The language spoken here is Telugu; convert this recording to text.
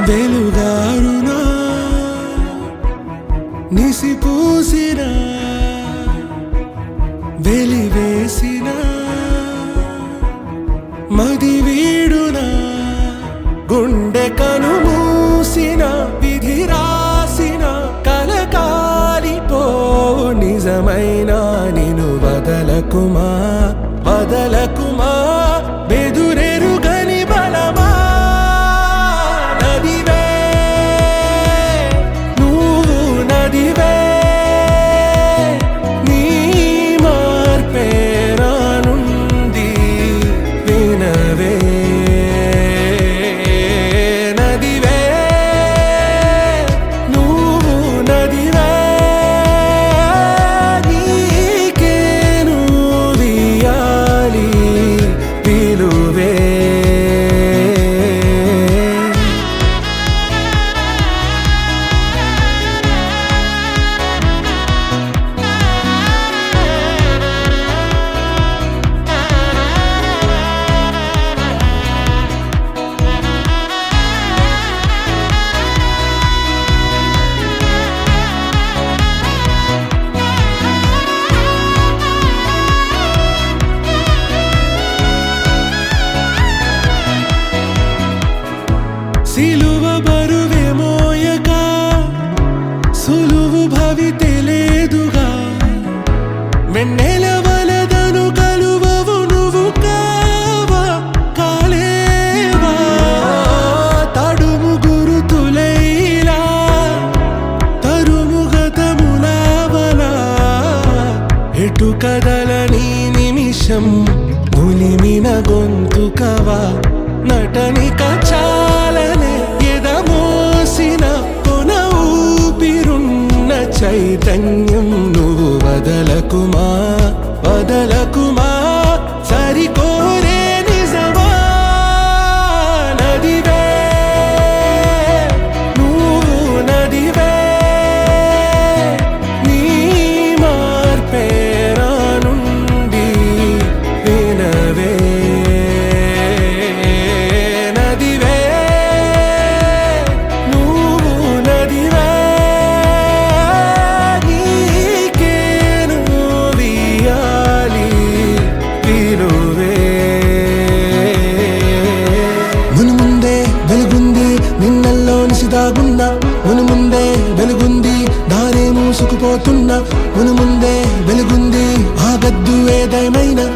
వెలుగారునా నిసిపూసిన వెలివేసిన మది వీడునా గుండె కనుమూసిన విధి రాసిన కలకాలిపోవు నిజమైన నిను వదలకుమా వదలకుమా బెదురెరుగని బలమా నదివే నువ్వు నదివే నీ మార్పే రానుంది వినవే నదివే నువ్వు నదివే నీకేను వియాలి పిలువే సిలువ బరువే మోయగా సులువు భవితే లేదుగా వెన్నెల వలదను కలువవు నువ్వు కావా కాలేవా తడుము గురుతులైలా తరుము గతములావలా ఎటు కదలని నిమిషం ఉలిమిన గొంతుకవా నటనిక చాలనే ఎదమోసిన కొన ఊపిరున్న చైతన్యం నువ్వు వదలకుమా వదలకుమా సరికోరే నిజమా నదివే నువ్వు నదివే నీ మార్పే రానుంది వినవే నదివే నువ్వు నదివే నీకేను వియాలి పిలువే మునుముందే వెలుగుంది నిన్నల్లో నిసిదాగున్నా మునుముందే వెలుగుంది దారే మూసుకుపోతున్నా మునుముందే వెలుగుంది ఆ గద్దు ఏదైమైనా